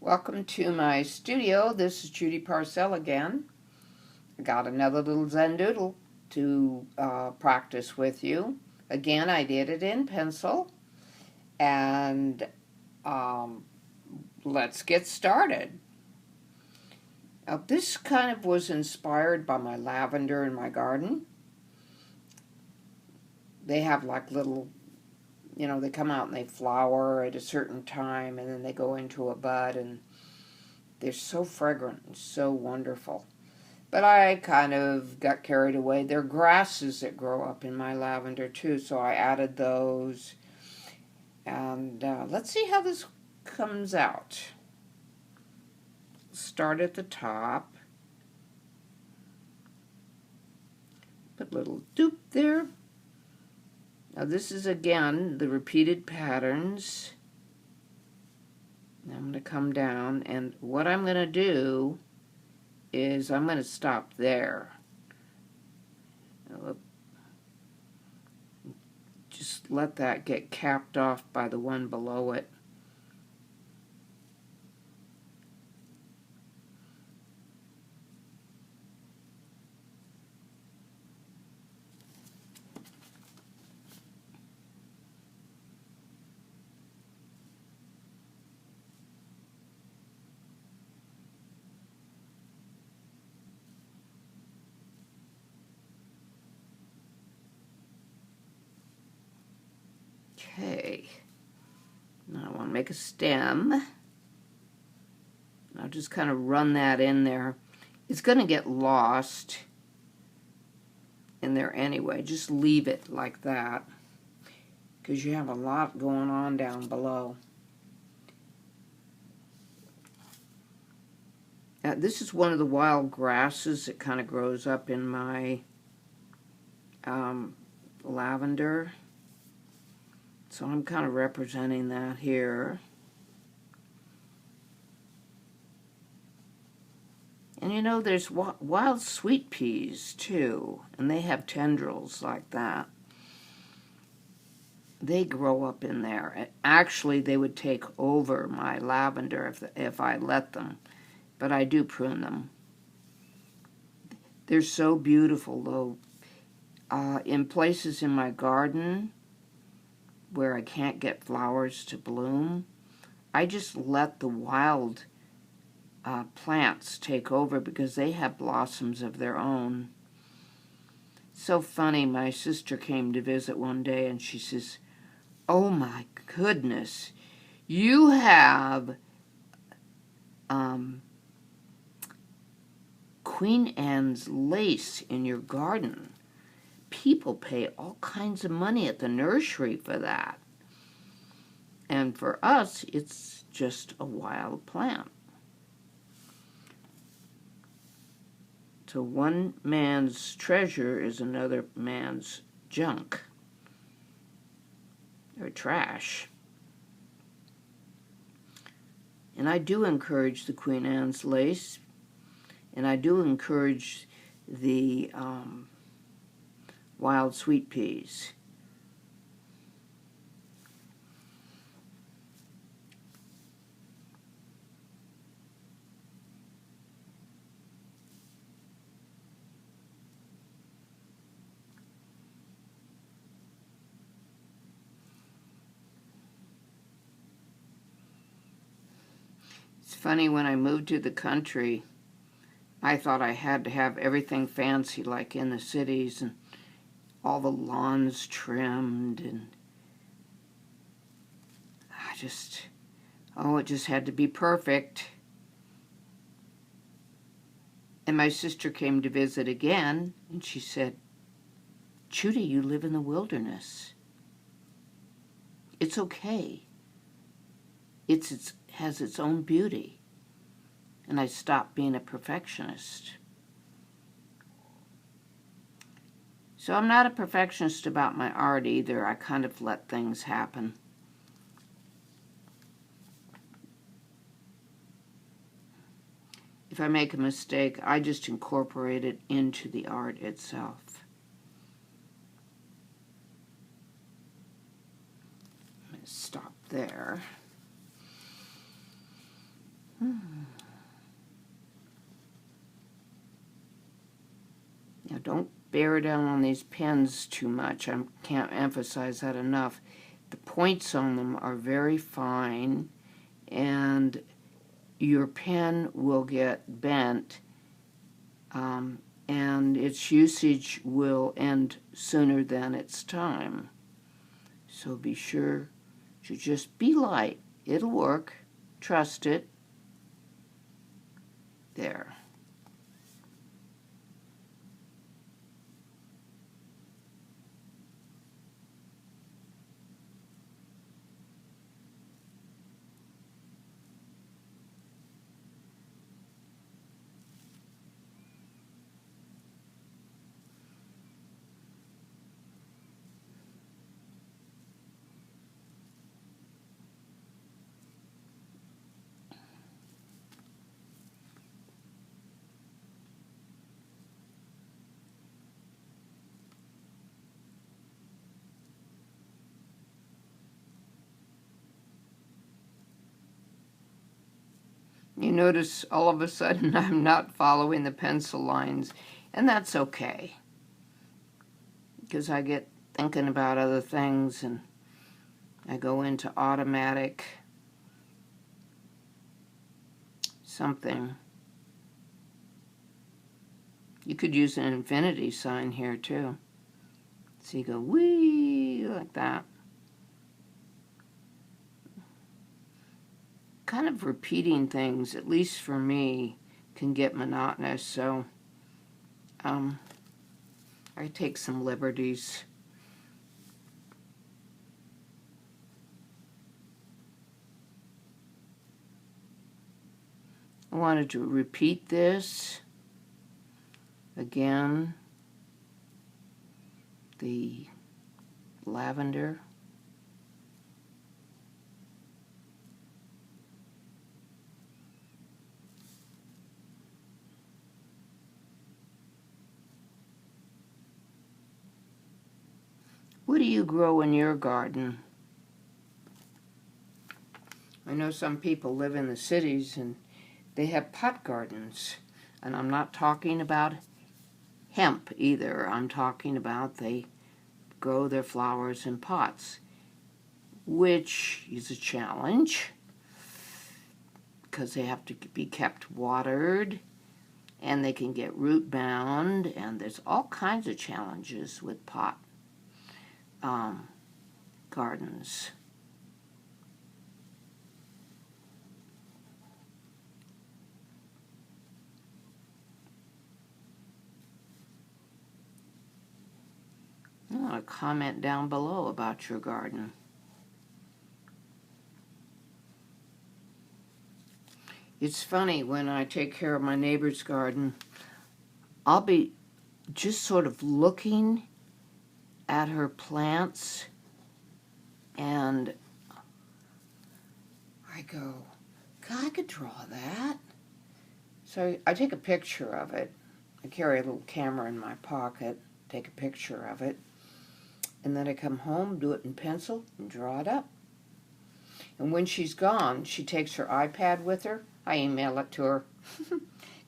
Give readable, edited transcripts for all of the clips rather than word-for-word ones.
Welcome to my studio. This is Judy Parcell again. I got another little Zendoodle to practice with you. Again, I did it in pencil. And let's get started. Now, this kind of was inspired by my lavender in my garden. They have like little, they come out and they flower at a certain time and then they go into a bud and they're so fragrant and so wonderful. But I kind of got carried away. There are grasses that grow up in my lavender too, so I added those. And let's see how this comes out. Start at the top. Put a little doop there. Now this is again the repeated patterns. I'm going to come down, and what I'm going to do is I'm going to stop there. Just let that get capped off by the one below it. Okay, now I want to make a stem. I'll just kind of run that in there. It's going to get lost in there anyway. Just leave it like that because you have a lot going on down below. This is one of the wild grasses that kind of grows up in my lavender. So I'm kind of representing that here. And there's wild sweet peas too, and they have tendrils like that. They grow up in there. Actually, they would take over my lavender if I let them, but I do prune them. They're so beautiful though. In places in my garden where I can't get flowers to bloom, I just let the wild plants take over because they have blossoms of their own. So funny, my sister came to visit one day and she says, "Oh my goodness, you have Queen Anne's lace in your garden. People pay all kinds of money at the nursery for that. And for us, it's just a wild plant." So one man's treasure is another man's junk or trash. And I do encourage the Queen Anne's lace, and I do encourage the wild sweet peas. It's funny, when I moved to the country, I thought I had to have everything fancy like in the cities and all the lawns trimmed, and it just had to be perfect. And my sister came to visit again, and she said, "Judy, you live in the wilderness. It's okay. It has its own beauty." And I stopped being a perfectionist. So I'm not a perfectionist about my art either. I kind of let things happen. If I make a mistake, I just incorporate it into the art itself. I'm going to stop there. Now don't bear down on these pens too much. I can't emphasize that enough. The points on them are very fine, and your pen will get bent, and its usage will end sooner than its time. So be sure to just be light. It'll work. Trust it. There. You notice all of a sudden I'm not following the pencil lines, and that's okay, because I get thinking about other things and I go into automatic something. You could use an infinity sign here too. So you go wee like that. Kind of repeating things, at least for me, can get monotonous, so I take some liberties. I wanted to repeat this again, the lavender. What do you grow in your garden? I know some people live in the cities and they have pot gardens. And I'm not talking about hemp either. I'm talking about they grow their flowers in pots, which is a challenge because they have to be kept watered and they can get root bound, and there's all kinds of challenges with pot gardens. I want to comment down below about your garden. It's funny, when I take care of my neighbor's garden, I'll be just sort of looking at her plants and I go, God, I could draw that. So I take a picture of it. I carry a little camera in my pocket, take a picture of it, and then I come home, do it in pencil, and draw it up. And when she's gone, she takes her iPad with her. I email it to her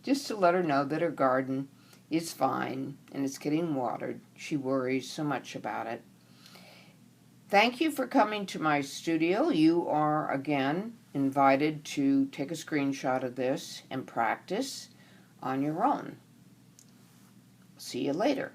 just to let her know that her garden is fine and it's getting watered. She worries so much about it. Thank you for coming to my studio. You are, again, invited to take a screenshot of this and practice on your own. See you later.